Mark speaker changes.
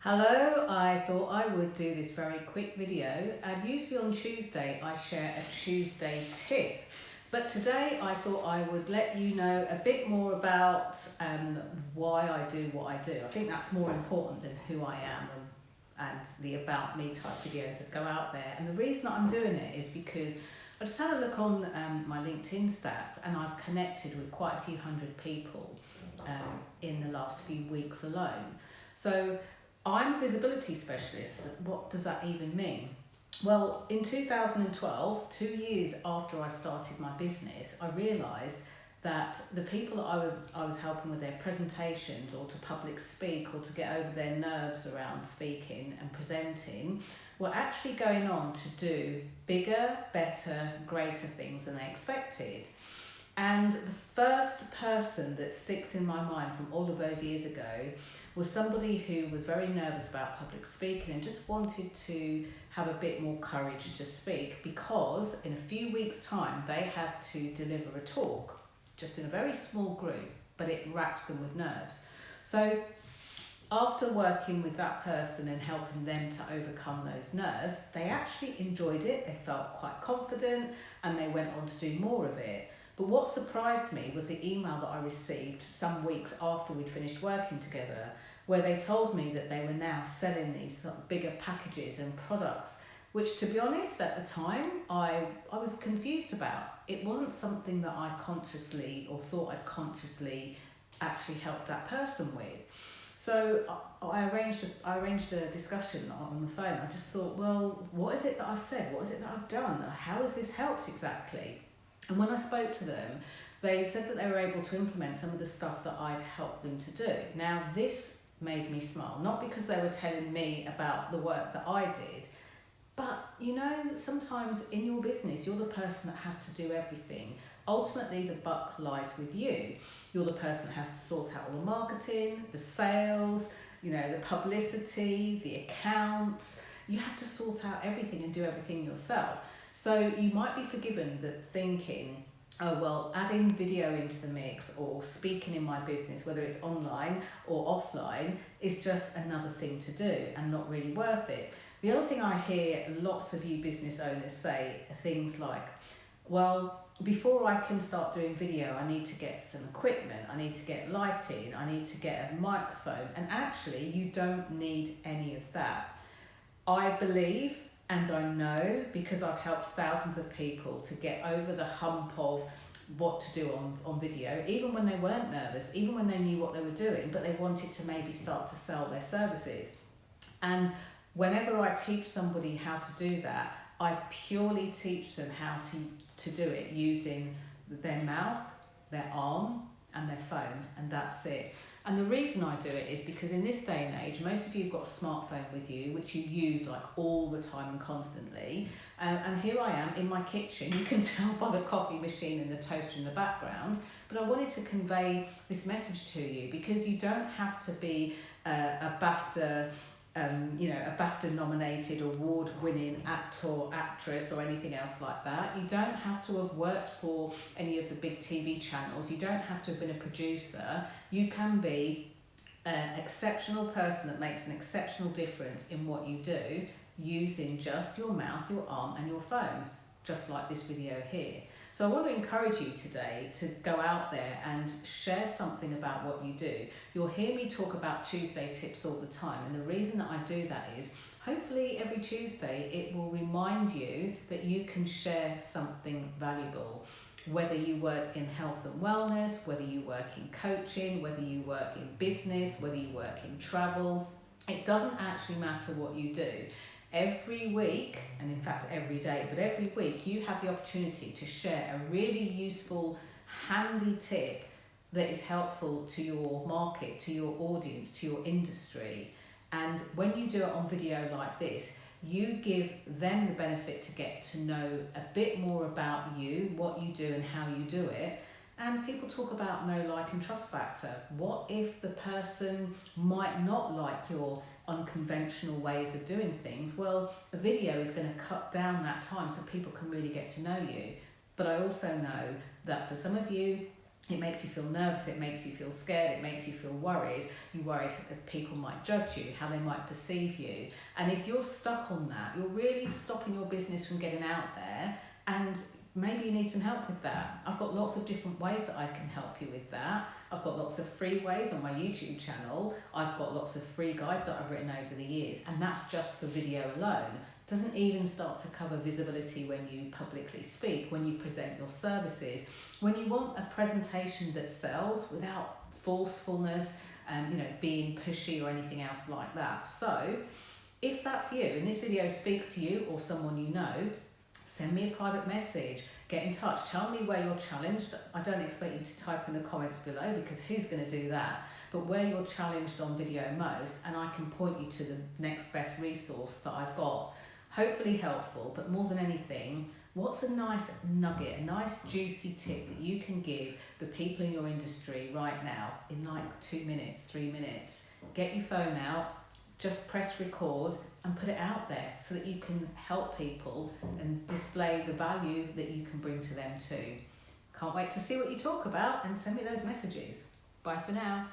Speaker 1: Hello, I thought I would do this very quick video, and usually on Tuesday I share a Tuesday tip, but today I thought I would let you know a bit more about why I do what I do. I think that's more important than who I am and the about me type videos that go out there. And the reason I'm doing it is because I just had a look on my LinkedIn stats, and I've connected with quite a few hundred people in the last few weeks alone. So I'm a visibility specialist. What does that even mean? Well, in 2012, 2 years after I started my business, I realised that the people that I was helping with their presentations or to public speak or to get over their nerves around speaking and presenting were actually going on to do bigger, better, greater things than they expected. And the first person that sticks in my mind from all of those years ago was somebody who was very nervous about public speaking and just wanted to have a bit more courage to speak, because in a few weeks' time they had to deliver a talk just in a very small group, but it racked them with nerves. So after working with that person and helping them to overcome those nerves, they actually enjoyed it, they felt quite confident, and they went on to do more of it. But what surprised me was the email that I received some weeks after we'd finished working together, where they told me that they were now selling these sort of bigger packages and products, which, to be honest, at the time, I was confused about. It wasn't something that I consciously or thought I'd consciously actually helped that person with. So I arranged a discussion on the phone. I just thought, well, what is it that I've said? What is it that I've done? How has this helped exactly? And when I spoke to them, they said that they were able to implement some of the stuff that I'd helped them to do. Now, this made me smile, not because they were telling me about the work that I did, but sometimes in your business, you're the person that has to do everything. Ultimately, the buck lies with you. You're the person that has to sort out all the marketing, the sales, the publicity, the accounts. You have to sort out everything and do everything yourself. So you might be forgiven that thinking, oh, well, adding video into the mix or speaking in my business, whether it's online or offline, is just another thing to do and not really worth it. The other thing I hear lots of you business owners say are things like, well, before I can start doing video, I need to get some equipment, I need to get lighting, I need to get a microphone. And actually, you don't need any of that. I believe, and I know, because I've helped thousands of people to get over the hump of what to do on video, even when they weren't nervous, even when they knew what they were doing, but they wanted to maybe start to sell their services. And whenever I teach somebody how to do that, I purely teach them how to do it using their mouth, their arm, and their phone, and that's it. And the reason I do it is because in this day and age, most of you have got a smartphone with you, which you use like all the time and constantly. And here I am in my kitchen. You can tell by the coffee machine and the toaster in the background. But I wanted to convey this message to you because you don't have to be a BAFTA nominated, award-winning actor, actress, or anything else like that. You don't have to have worked for any of the big TV channels. You don't have to have been a producer. You can be an exceptional person that makes an exceptional difference in what you do using just your mouth, your arm, and your phone, just like this video here. So I want to encourage you today to go out there and share something about what you do. You'll hear me talk about Tuesday tips all the time, and the reason that I do that is hopefully every Tuesday it will remind you that you can share something valuable. Whether you work in health and wellness, whether you work in coaching, whether you work in business, whether you work in travel, it doesn't actually matter what you do. Every week, and in fact every day, but every week you have the opportunity to share a really useful, handy tip that is helpful to your market, to your audience, to your industry. And when you do it on video like this, you give them the benefit to get to know a bit more about you, what you do and how you do it. And people talk about know, like and trust factor. What if the person might not like your unconventional ways of doing things? Well, a video is going to cut down that time so people can really get to know you. But I also know that for some of you, It makes you feel nervous, it makes you feel scared, it makes you feel worried. You're worried that people might judge you, how they might perceive you. And if you're stuck on that, you're really stopping your business from getting out there, and maybe you need some help with that. I've got lots of different ways that I can help you with that. I've got lots of free ways on my YouTube channel. I've got lots of free guides that I've written over the years, and that's just for video alone. Doesn't even start to cover visibility when you publicly speak, when you present your services, when you want a presentation that sells without forcefulness and being pushy or anything else like that. So if that's you and this video speaks to you or someone you know, send me a private message, get in touch, tell me where you're challenged. I don't expect you to type in the comments below, because who's going to do that? But where you're challenged on video most, and I can point you to the next best resource that I've got. Hopefully helpful, but more than anything, what's a nice nugget, a nice juicy tip that you can give the people in your industry right now in like 2 minutes, 3 minutes? Get your phone out, just press record and put it out there so that you can help people and display the value that you can bring to them too. Can't wait to see what you talk about, and send me those messages. Bye for now.